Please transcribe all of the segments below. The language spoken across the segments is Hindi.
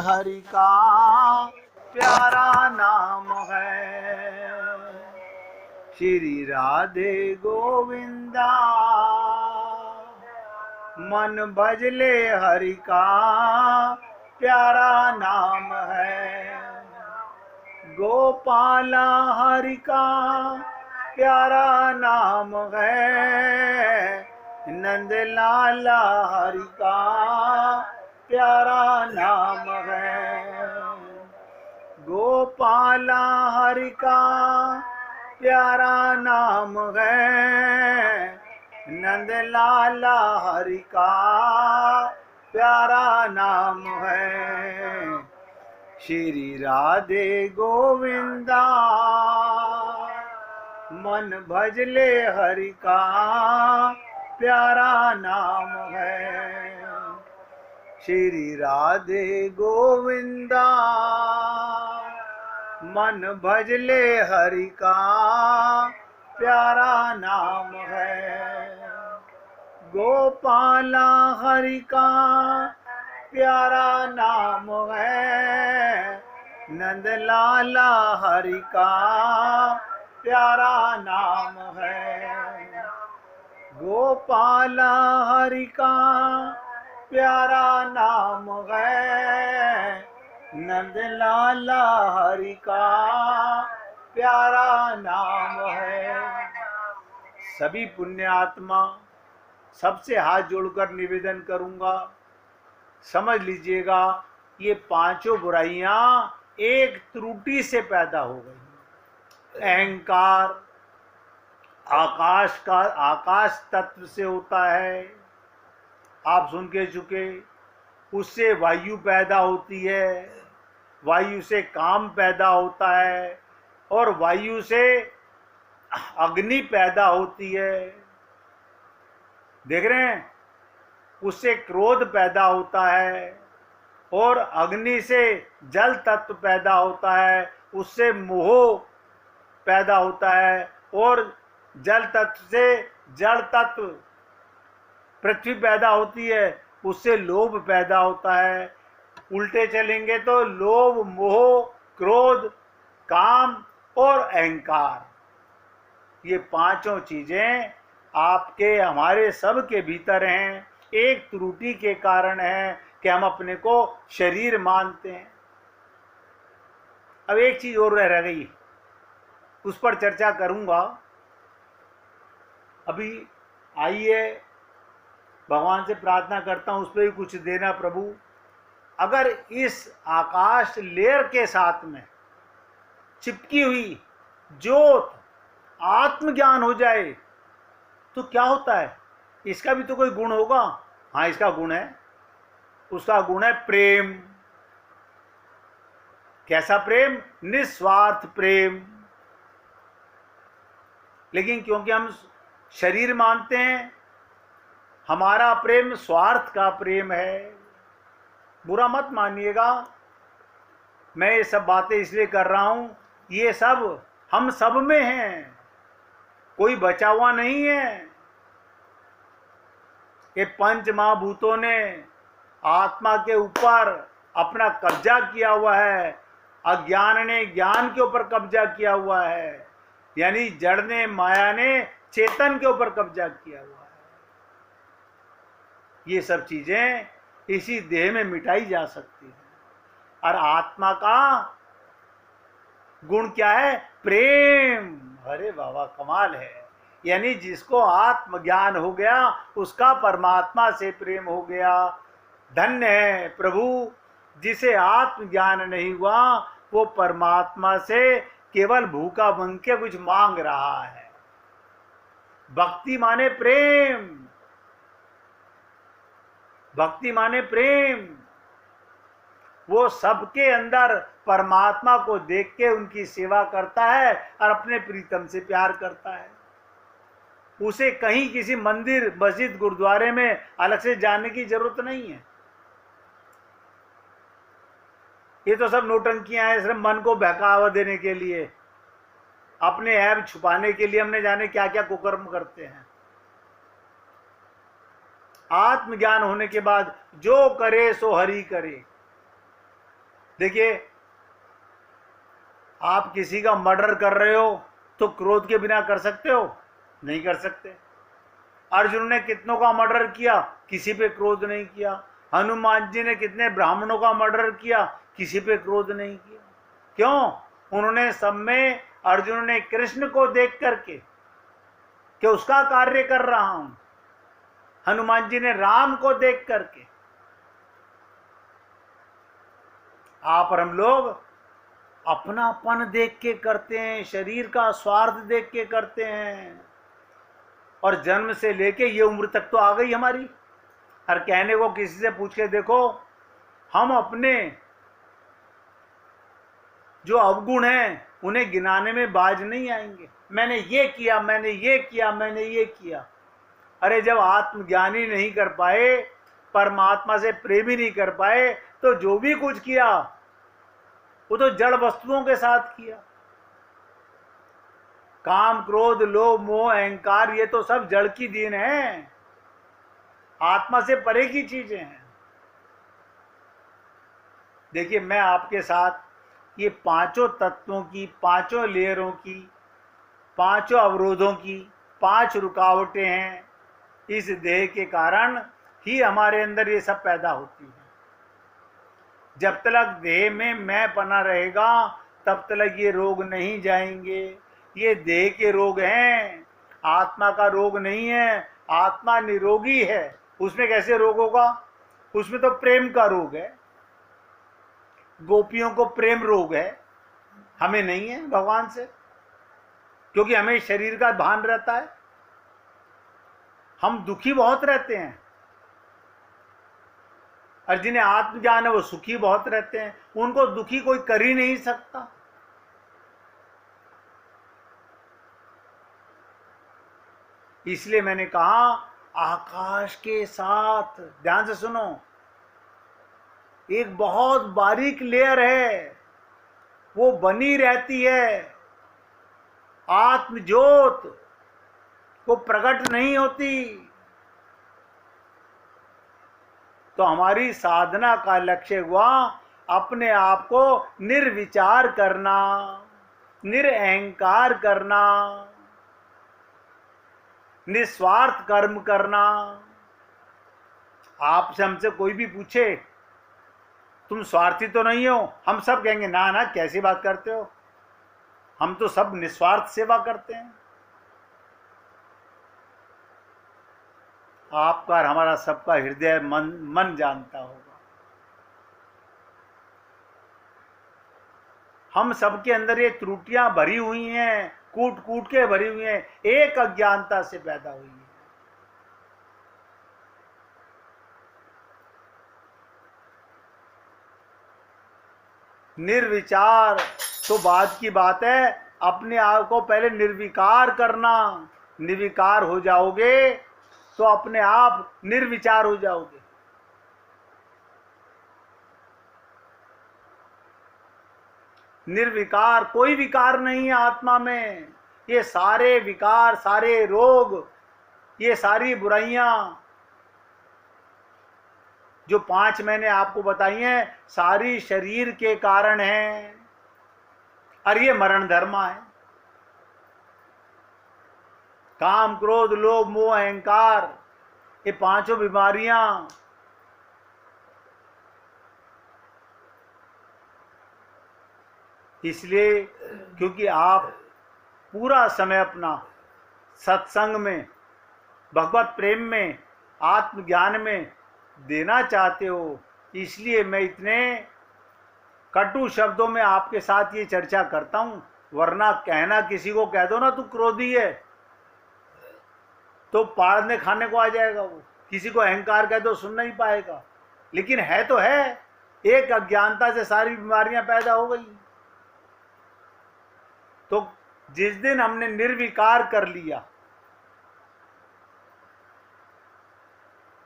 हरि का प्यारा नाम है। श्री राधे गोविंदा मन भजले हरि का प्यारा नाम है। गोपाला हरि का प्यारा नाम है। नंद लाला हरि का प्यारा नाम है। गोपाला हरि का प्यारा नाम है। नंद लाला हरि का प्यारा नाम है। श्री राधे गोविंदा मन भजले हरि का प्यारा नाम है। श्री राधे गोविंदा मन भजले हरि का प्यारा नाम है। गोपाला हरि का प्यारा नाम है। नंद लाला हरि का प्यारा नाम है। गोपाला हरि का प्यारा नाम है। नंद लाला हरि का प्यारा नाम है। सभी पुण्य आत्मा सबसे हाथ जोड़कर निवेदन करूंगा, समझ लीजिएगा ये पांचों बुराइयां एक त्रुटि से पैदा हो गई। अहंकार आकाश तत्व से होता है, आप सुन के चुके। उससे वायु पैदा होती है, वायु से काम पैदा होता है और वायु से अग्नि पैदा होती है। देख रहे हैं, उससे क्रोध पैदा होता है और अग्नि से जल तत्व पैदा होता है, उससे मोह पैदा होता है और जल तत्व से जड़ तत्व पृथ्वी पैदा होती है, उससे लोभ पैदा होता है। उल्टे चलेंगे तो लोभ, मोह, क्रोध, काम और अहंकार, ये पांचों चीजें आपके हमारे सब के भीतर हैं। एक त्रुटि के कारण है कि हम अपने को शरीर मानते हैं। अब एक चीज और रह गई, उस पर चर्चा करूंगा। अभी आइए, भगवान से प्रार्थना करता हूं उस पर भी कुछ देना प्रभु। अगर इस आकाश लेयर के साथ में चिपकी हुई ज्योत आत्मज्ञान हो जाए तो क्या होता है? इसका भी तो कोई गुण होगा। हाँ, इसका गुण है, उसका गुण है प्रेम। कैसा प्रेम? निस्वार्थ प्रेम। लेकिन क्योंकि हम शरीर मानते हैं, हमारा प्रेम स्वार्थ का प्रेम है। बुरा मत मानिएगा, मैं ये सब बातें इसलिए कर रहा हूं, ये सब हम सब में हैं, कोई बचा हुआ नहीं है। ये पंच महाभूतों ने आत्मा के ऊपर अपना कब्जा किया हुआ है, अज्ञान ने ज्ञान के ऊपर कब्जा किया हुआ है, यानी जड़ ने, माया ने चेतन के ऊपर कब्जा किया हुआ है। ये सब चीजें इसी देह में मिटाई जा सकती है। और आत्मा का गुण क्या है? प्रेम। अरे बाबा, कमाल है। यानी जिसको आत्मज्ञान हो गया उसका परमात्मा से प्रेम हो गया। धन्य है प्रभु, जिसे आत्मज्ञान नहीं हुआ वो परमात्मा से केवल भूखा बन के कुछ मांग रहा है। भक्ति माने प्रेम, भक्ति माने प्रेम। वो सबके अंदर परमात्मा को देख के उनकी सेवा करता है और अपने प्रीतम से प्यार करता है। उसे कहीं किसी मंदिर, मस्जिद, गुरुद्वारे में अलग से जाने की जरूरत नहीं है। ये तो सब नौटंकियां हैं, सिर्फ मन को बहकावा देने के लिए, अपने ऐब छुपाने के लिए हमने जाने क्या क्या कुकर्म करते हैं। आत्मज्ञान होने के बाद जो करे सो हरि करे। देखिए, आप किसी का मर्डर कर रहे हो तो क्रोध के बिना कर सकते हो? नहीं कर सकते। अर्जुन ने कितनों का मर्डर किया, किसी पे क्रोध नहीं किया। हनुमान जी ने कितने ब्राह्मणों का मर्डर किया, किसी पे क्रोध नहीं किया। क्यों? उन्होंने सब में, अर्जुन ने कृष्ण को देख करके कि उसका कार्य कर रहा हूं, हनुमान जी ने राम को देख करके। आप और हम लोग अपनापन देख के करते हैं, शरीर का स्वार्थ देख के करते हैं, और जन्म से लेके ये उम्र तक तो आ गई हमारी। हर कहने को किसी से पूछ के देखो, हम अपने जो अवगुण हैं उन्हें गिनाने में बाज नहीं आएंगे। मैंने ये किया, मैंने ये किया, मैंने ये किया। अरे जब आत्मज्ञानी नहीं कर पाए, परमात्मा से प्रेम ही नहीं कर पाए, तो जो भी कुछ किया वो तो जड़ वस्तुओं के साथ किया। काम, क्रोध, लोभ, मोह, अहंकार, ये तो सब जड़ की देन है, आत्मा से परे की चीजें हैं। देखिए, मैं आपके साथ ये पांचों तत्वों की, पांचों लेयरों की, पांचों अवरोधों की 5 रुकावटें हैं। इस देह के कारण ही हमारे अंदर ये सब पैदा होती है। जब तक देह में मैं पना रहेगा तब तक ये रोग नहीं जाएंगे। ये देह के रोग हैं, आत्मा का रोग नहीं है। आत्मा निरोगी है, उसमें कैसे रोग होगा? उसमें तो प्रेम का रोग है। गोपियों को प्रेम रोग है, हमें नहीं है भगवान से, क्योंकि हमें शरीर का भान रहता है। हम दुखी बहुत रहते हैं, और जिन्हें आत्मज्ञान है वो सुखी बहुत रहते हैं। उनको दुखी कोई कर ही नहीं सकता। इसलिए मैंने कहा, आकाश के साथ, ध्यान से सुनो, एक बहुत बारीक लेयर है, वो बनी रहती है। आत्मज्योत वो प्रकट नहीं होती। तो हमारी साधना का लक्ष्य हुआ अपने आप को निर्विचार करना, निरअहंकार करना, निस्वार्थ कर्म करना। आपसे, हमसे कोई भी पूछे तुम स्वार्थी तो नहीं हो, हम सब कहेंगे ना ना, कैसी बात करते हो, हम तो सब निस्वार्थ सेवा करते हैं। आपका और हमारा सबका हृदय मन जानता होगा। हम सबके अंदर ये त्रुटियां भरी हुई हैं, कूट कूट के भरी हुई हैं, एक अज्ञानता से पैदा हुई है। निर्विचार तो बाद की बात है, अपने आप को पहले निर्विकार करना। निर्विकार हो जाओगे तो अपने आप निर्विचार हो जाओगे। निर्विकार, कोई विकार नहीं है आत्मा में। ये सारे विकार, सारे रोग, ये सारी बुराइयां जो 5 मैंने आपको बताई हैं, सारी शरीर के कारण हैं, और ये मरण धर्मा है। काम, क्रोध, लोभ, मोह, अहंकार, ये 5 बीमारियां, इसलिए क्योंकि आप पूरा समय अपना सत्संग में, भगवत प्रेम में, आत्मज्ञान में देना चाहते हो, इसलिए मैं इतने कटु शब्दों में आपके साथ ये चर्चा करता हूं। वरना कहना, किसी को कह दो ना तू क्रोधी है, तो पाड़ने खाने को आ जाएगा वो। किसी को अहंकार कह दो, सुन नहीं पाएगा। लेकिन है तो है, एक अज्ञानता से सारी बीमारियां पैदा हो गई। तो जिस दिन हमने निर्विकार कर लिया,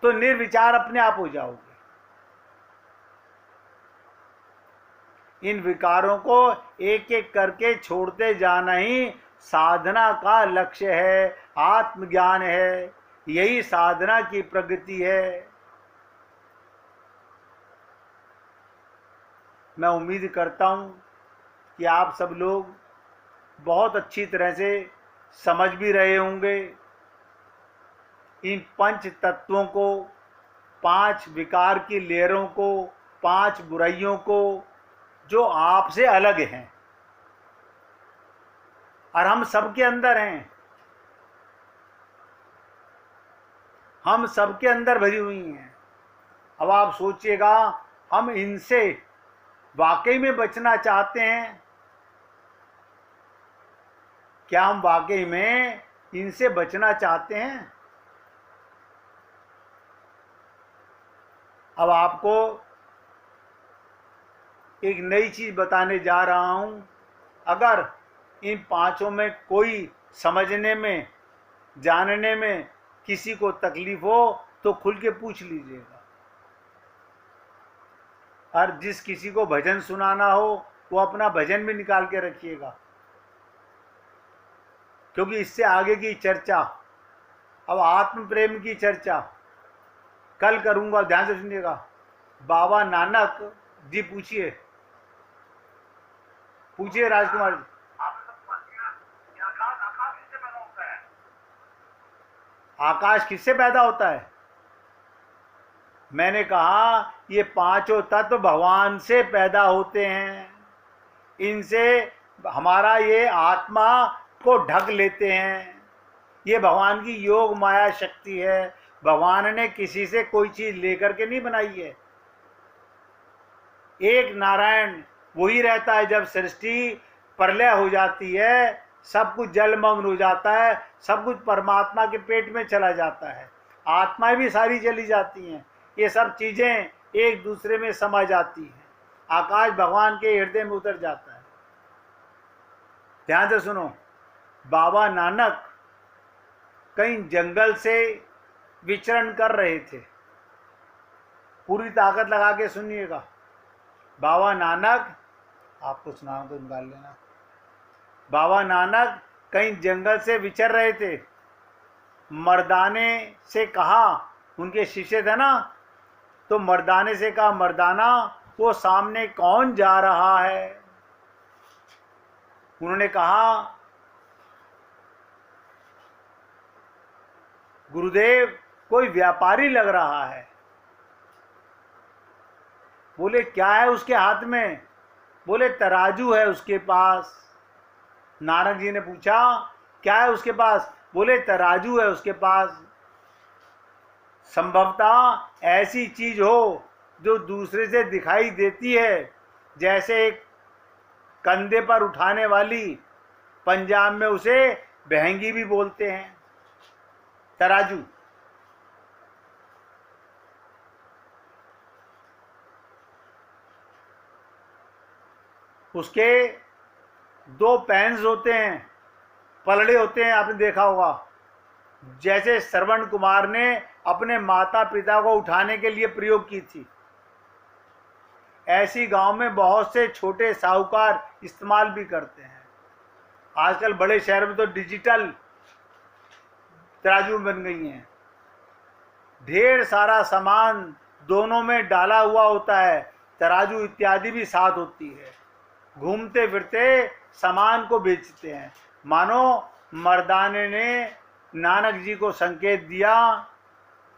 तो निर्विचार अपने आप हो जाओगे। इन विकारों को एक एक करके छोड़ते जाना ही साधना का लक्ष्य है, आत्मज्ञान है, यही साधना की प्रगति है। मैं उम्मीद करता हूँ कि आप सब लोग बहुत अच्छी तरह से समझ भी रहे होंगे इन पंच तत्वों को, 5 विकार की लेयरों को, 5 बुराइयों को जो आपसे अलग हैं और हम सबके अंदर हैं, हम सबके अंदर भरी हुई हैं। अब आप सोचिएगा, हम इनसे वाकई में बचना चाहते हैं? क्या हम वाकई में इनसे बचना चाहते हैं? अब आपको एक नई चीज बताने जा रहा हूं। अगर इन 5 में कोई समझने में, जानने में किसी को तकलीफ हो तो खुल के पूछ लीजिएगा। और जिस किसी को भजन सुनाना हो वो अपना भजन भी निकाल के रखिएगा, क्योंकि इससे आगे की चर्चा, अब आत्म प्रेम की चर्चा कल करूंगा। ध्यान से सुनिएगा। बाबा नानक जी, पूछिए पूछिए राजकुमार जी। आकाश किससे पैदा होता है? मैंने कहा ये 5 तत्व भगवान से पैदा होते हैं। इनसे हमारा ये आत्मा को ढक लेते हैं। ये भगवान की योग माया शक्ति है। भगवान ने किसी से कोई चीज लेकर के नहीं बनाई है। एक नारायण वही रहता है। जब सृष्टि प्रलय हो जाती है, सब कुछ जलमग्न हो जाता है, सब कुछ परमात्मा के पेट में चला जाता है, आत्माएं भी सारी चली जाती हैं, ये सब चीजें एक दूसरे में समा जाती हैं, आकाश भगवान के हृदय में उतर जाता है। ध्यान से सुनो। बाबा नानक कहीं जंगल से विचरण कर रहे थे। पूरी ताकत लगा के सुनिएगा। बाबा नानक, आपको सुनाऊं तो निकाल लेना। बाबा नानक कहीं जंगल से विचर रहे थे। मर्दाने से कहा, उनके शिष्य थे ना, तो मर्दाने से कहा, मर्दाना वो सामने कौन जा रहा है? उन्होंने कहा, गुरुदेव कोई व्यापारी लग रहा है। बोले क्या है उसके हाथ में? बोले तराजू है उसके पास। नानक जी ने पूछा क्या है उसके पास? बोले तराजू है उसके पास। संभवतः ऐसी चीज हो जो दूसरे से दिखाई देती है, जैसे एक कंधे पर उठाने वाली, पंजाब में उसे बहंगी भी बोलते हैं, तराजू। उसके 2 पैंस होते हैं, पलड़े होते हैं, आपने देखा होगा। जैसे श्रवण कुमार ने अपने माता पिता को उठाने के लिए प्रयोग की थी, ऐसी गांव में बहुत से छोटे साहूकार इस्तेमाल भी करते हैं। आजकल बड़े शहर में तो डिजिटल तराजू बन गई हैं। ढेर सारा सामान दोनों में डाला हुआ होता है, तराजू इत्यादि भी साथ होती है। घूमते फिरते सामान को बेचते हैं। मानो मर्दाने ने नानक जी को संकेत दिया,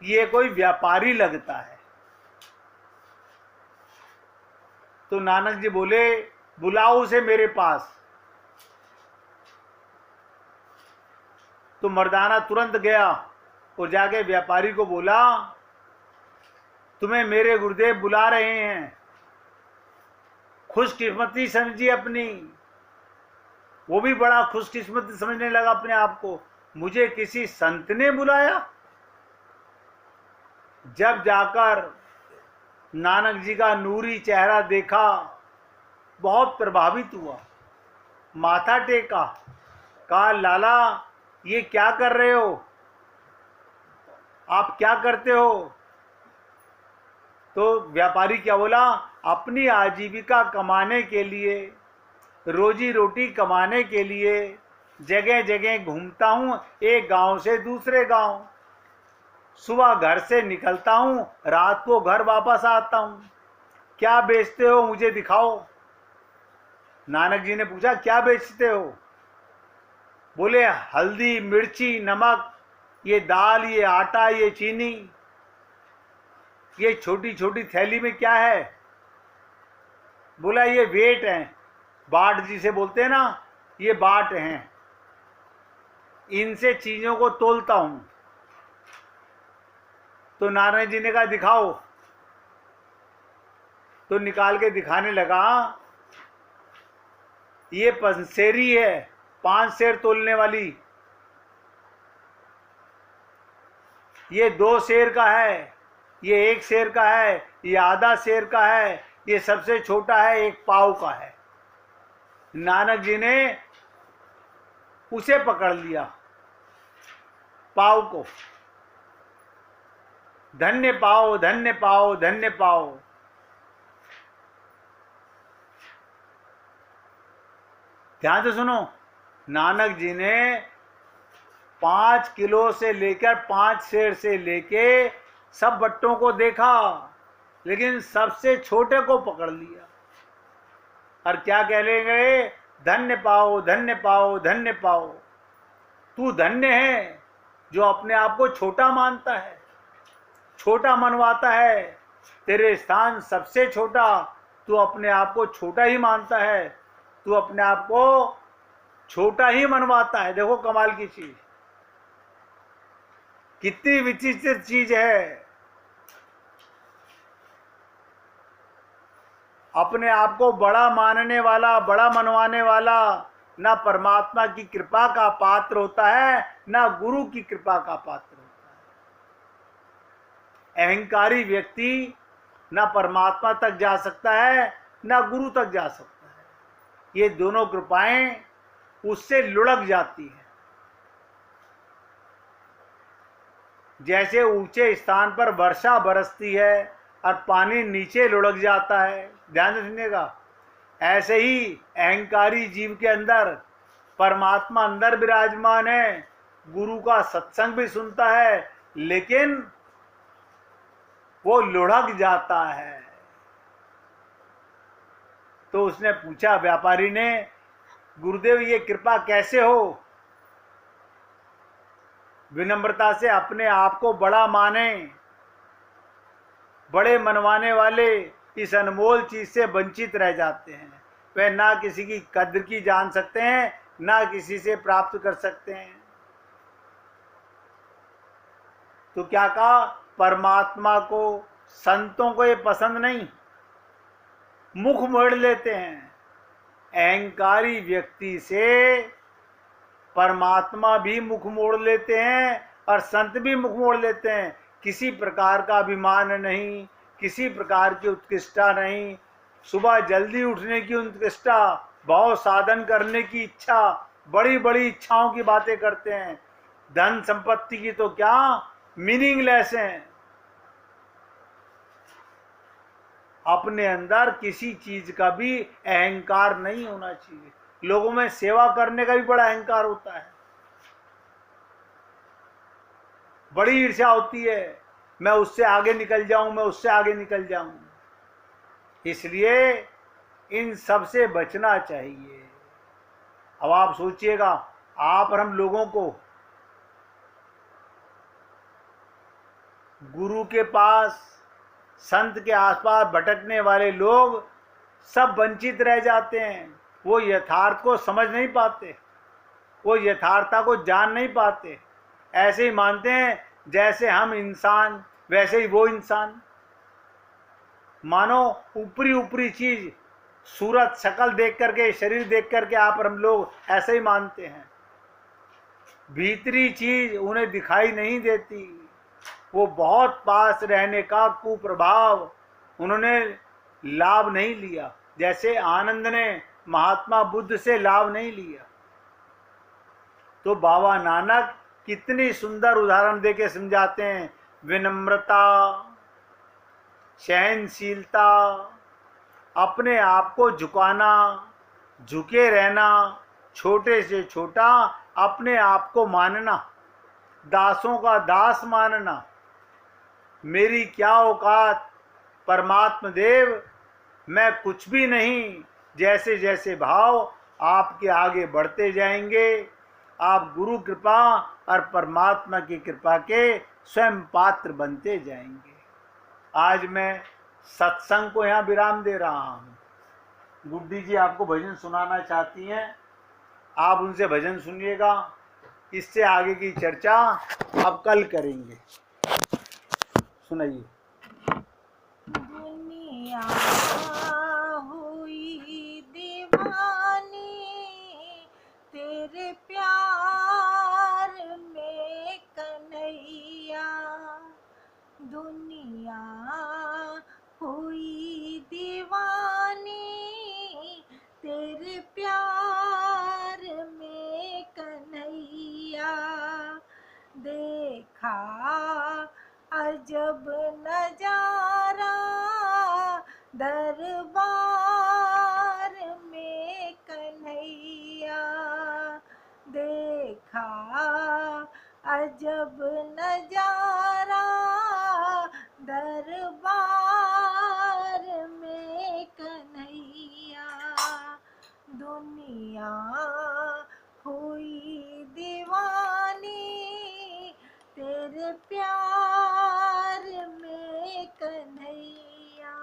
ये कोई व्यापारी लगता है। तो नानक जी बोले, बुलाओ उसे मेरे पास। तो मर्दाना तुरंत गया और जाके व्यापारी को बोला, तुम्हें मेरे गुरुदेव बुला रहे हैं। खुशकिस्मती समझिए अपनी। वो भी बड़ा खुशकिस्मत समझने लगा अपने आप को, मुझे किसी संत ने बुलाया। जब जाकर नानक जी का नूरी चेहरा देखा, बहुत प्रभावित हुआ, माथा टेका, कहा, लाला ये क्या कर रहे हो? आप क्या करते हो? तो व्यापारी क्या बोला, अपनी आजीविका कमाने के लिए, रोजी रोटी कमाने के लिए जगह जगह घूमता हूँ, एक गांव से दूसरे गांव। सुबह घर से निकलता हूँ, रात को घर वापस आता हूँ। क्या बेचते हो, मुझे दिखाओ। नानक जी ने पूछा, क्या बेचते हो? बोले, हल्दी, मिर्ची, नमक, ये दाल, ये आटा, ये चीनी। ये छोटी छोटी थैली में क्या है? बोला, ये वेट है, बाट जिसे बोलते हैं ना, ये बाट हैं, इनसे चीजों को तोलता हूं। तो नारायण जी ने कहा, दिखाओ। तो निकाल के दिखाने लगा, ये पंसेरी है, 5 सेर तोलने वाली। ये 2 सेर का है, ये 1 सेर का है, ये आधा सेर का है, ये सबसे छोटा है 1 पाव का है। नानक जी ने उसे पकड़ लिया, पाव को। धन्य पाओ, धन्य पाओ, धन्य पाओ। ध्यान से सुनो, नानक जी ने 5 किलो से लेकर 5 सेर से लेके सब बट्टों को देखा, लेकिन सबसे छोटे को पकड़ लिया। और क्या कहने गए? धन्य पाओ, धन्य पाओ, धन्य पाओ। तू धन्य है जो अपने आप को छोटा मानता है, छोटा मनवाता है। तेरे स्थान सबसे छोटा, तू अपने आप को छोटा ही मानता है, तू अपने आप को छोटा ही मनवाता है। देखो कमाल की चीज, कितनी विचित्र चीज है। अपने आप को बड़ा मानने वाला, बड़ा मनवाने वाला ना परमात्मा की कृपा का पात्र होता है, ना गुरु की कृपा का पात्र होता है। अहंकारी व्यक्ति ना परमात्मा तक जा सकता है, ना गुरु तक जा सकता है। ये दोनों कृपाएं उससे लुढ़क जाती हैं। जैसे ऊंचे स्थान पर वर्षा बरसती है और पानी नीचे लुढ़क जाता है, ध्यान से सुनिएगा, ऐसे ही अहंकारी जीव के अंदर परमात्मा अंदर विराजमान है। गुरु का सत्संग भी सुनता है, लेकिन वो लुढ़क जाता है। तो उसने पूछा, व्यापारी ने, गुरुदेव ये कृपा कैसे हो? विनम्रता से अपने आप को बड़ा माने, बड़े मनवाने वाले इस अनमोल चीज से वंचित रह जाते हैं। वे ना किसी की कद्र की जान सकते हैं, ना किसी से प्राप्त कर सकते हैं। तो क्या कहा? परमात्मा को, संतों को ये पसंद नहीं, मुख मोड़ लेते हैं। अहंकारी व्यक्ति से परमात्मा भी मुख मोड़ लेते हैं और संत भी मुख मोड़ लेते हैं। किसी प्रकार का अभिमान नहीं, किसी प्रकार की उत्कृष्टता नहीं, सुबह जल्दी उठने की उत्कृष्टता, भाव साधन करने की इच्छा, बड़ी बड़ी इच्छाओं की बातें करते हैं। धन संपत्ति की तो क्या, मीनिंगलेस हैं। अपने अंदर किसी चीज का भी अहंकार नहीं होना चाहिए। लोगों में सेवा करने का भी बड़ा अहंकार होता है, बड़ी ईर्ष्या होती है, मैं उससे आगे निकल जाऊं, मैं उससे आगे निकल जाऊं। इसलिए इन सब से बचना चाहिए। अब आप सोचिएगा, आप और हम लोगों को गुरु के पास, संत के आसपास भटकने वाले लोग सब वंचित रह जाते हैं। वो यथार्थ को समझ नहीं पाते, वो यथार्थता को जान नहीं पाते। ऐसे ही मानते हैं जैसे हम इंसान वैसे ही वो इंसान। मानो ऊपरी ऊपरी चीज, सूरत शक्ल देख करके, शरीर देख करके आप और हम लोग ऐसे ही मानते हैं। भीतरी चीज उन्हें दिखाई नहीं देती। वो बहुत पास रहने का कुप्रभाव उन्होंने लाभ नहीं लिया, जैसे आनंद ने महात्मा बुद्ध से लाभ नहीं लिया। तो बाबा नानक कितनी सुंदर उदाहरण देके समझाते हैं। विनम्रता, सहनशीलता, अपने आप को झुकाना, झुके रहना, छोटे से छोटा अपने आप को मानना, दासों का दास मानना। मेरी क्या औकात, परमात्मा देव मैं कुछ भी नहीं। जैसे जैसे भाव आपके आगे बढ़ते जाएंगे, आप गुरु कृपा और परमात्मा की कृपा के स्वयं पात्र बनते जाएंगे। आज मैं सत्संग को यहाँ विराम दे रहा हूँ। गुड्डी जी आपको भजन सुनाना चाहती हैं, आप उनसे भजन सुनिएगा। इससे आगे की चर्चा अब कल करेंगे। सुनाइए। दुनिया हुई दीवानी तेरे प्यार में कन्हैया, दुनिया हुई दीवानी तेरे प्यार में कन्हैया, देखा अजब नजारा दरबार में कन्हैया, देखा अजब नजारा दरबार में कन्हैया, दुनिया हुई दीवानी तेरे प्यार में कन्हैया,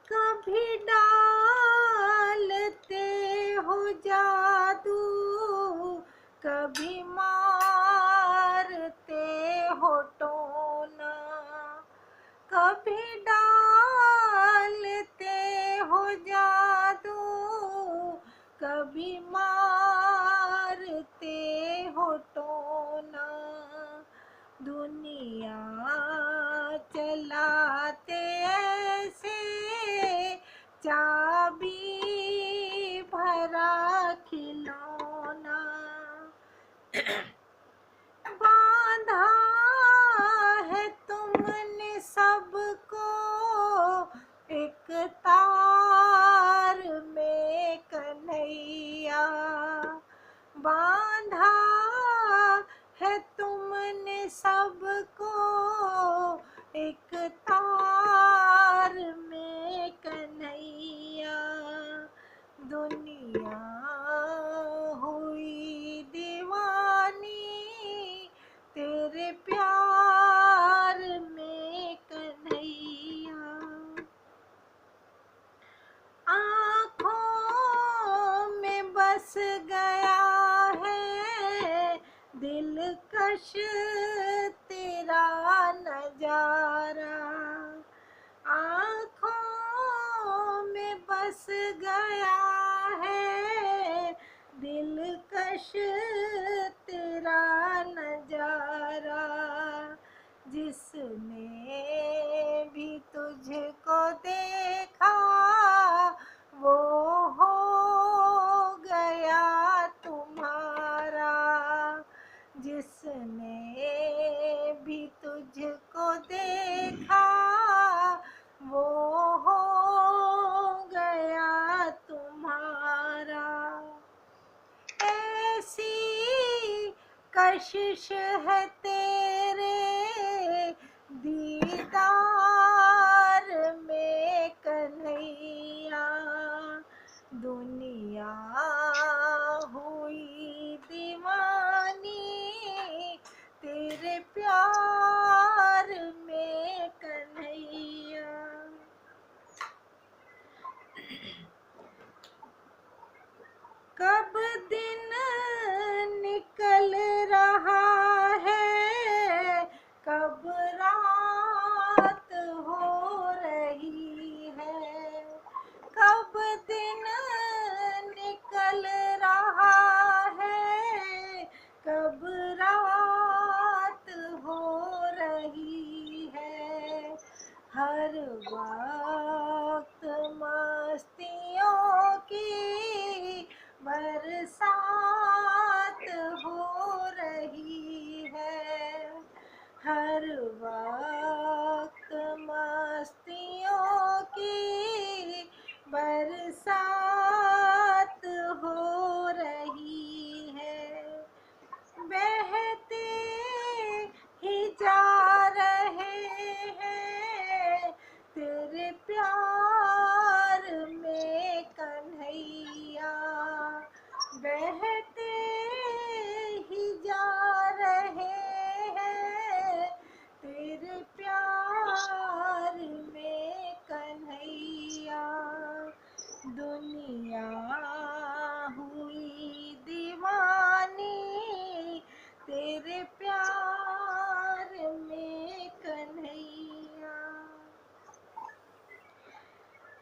कभी डालते हो जादू कभी मारते हो टोना, कभी डालते हो जादू कभी मारते हो टोना, दुनिया चलाते ऐसे चाबी भरा खिलौना, बांधा है तुमने सबको एक तार में कन्हैया, बांधा है तुमने सबको एक तार में कन्हैया, दुनिया हुई दीवानी तेरे प्यार में कन्हैया, आँखों में बस गया है दिलकश तेरा नजारा, आँखों में बस गया है दिलकश तेरा नजारा, जिसने भी तुझको देखा वो हो गया तुम्हारा, जिसने भी तुझको देखा वो हो गया तुम्हारा, ऐसी कशिश है तेरे दीदार में कन्हैया, दुनिया हुई दीवानी तेरे प्यार में कन्हैया, कब दिन निकल रहा है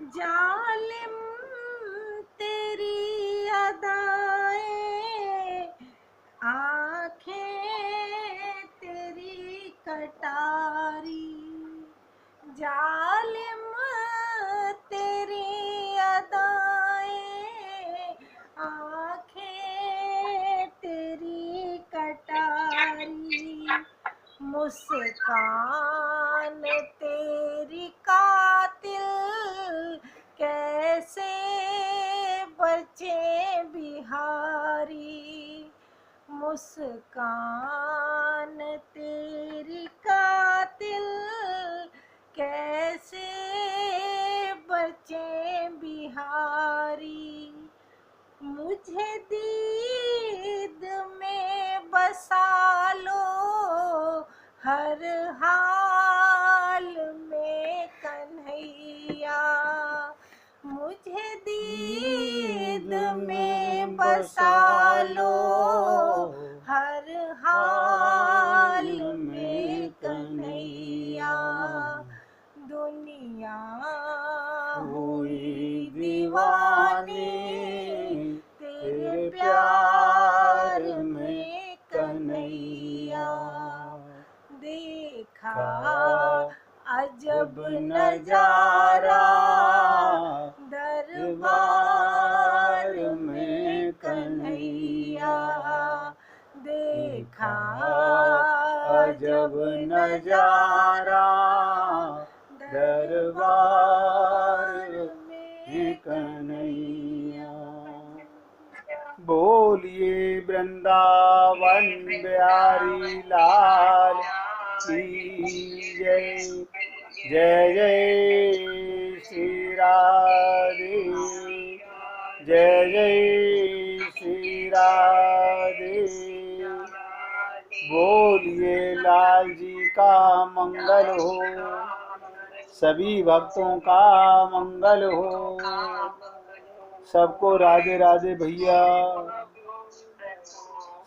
जालिम तेरी अदाएं, आंखें तेरी कटारी। जालिम तेरी अदाएं, आंखें तेरी कटारी। मुस्कान तेरी कातिल, कैसे बचे बिहारी। मुस्कान तेरी कातिल, कैसे बचे बिहारी। मुझे दीद में बसा लो, हर हाल में कन्हैया। मुझे दीद में बसा लो, हर हाल में कन्हैया। दुनिया हुई दीवानी, तेरे प्यार में कन्हैया। देखा अजब नजारा, दरबार में कन्हैया। देखा अजब नजारा, दरबार में कन्हैया। बोलिए वृंदावन बिहारी लाल की जय। जय जय श्री राधे, जय जय श्री राधे। बोलिए लाल जी का मंगल हो, सभी भक्तों का मंगल हो। सबको राधे राधे भैया,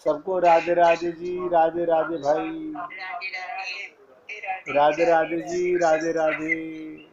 सबको राधे राधे जी, राधे राधे भाई, राधे राधे जी, राधे राधे।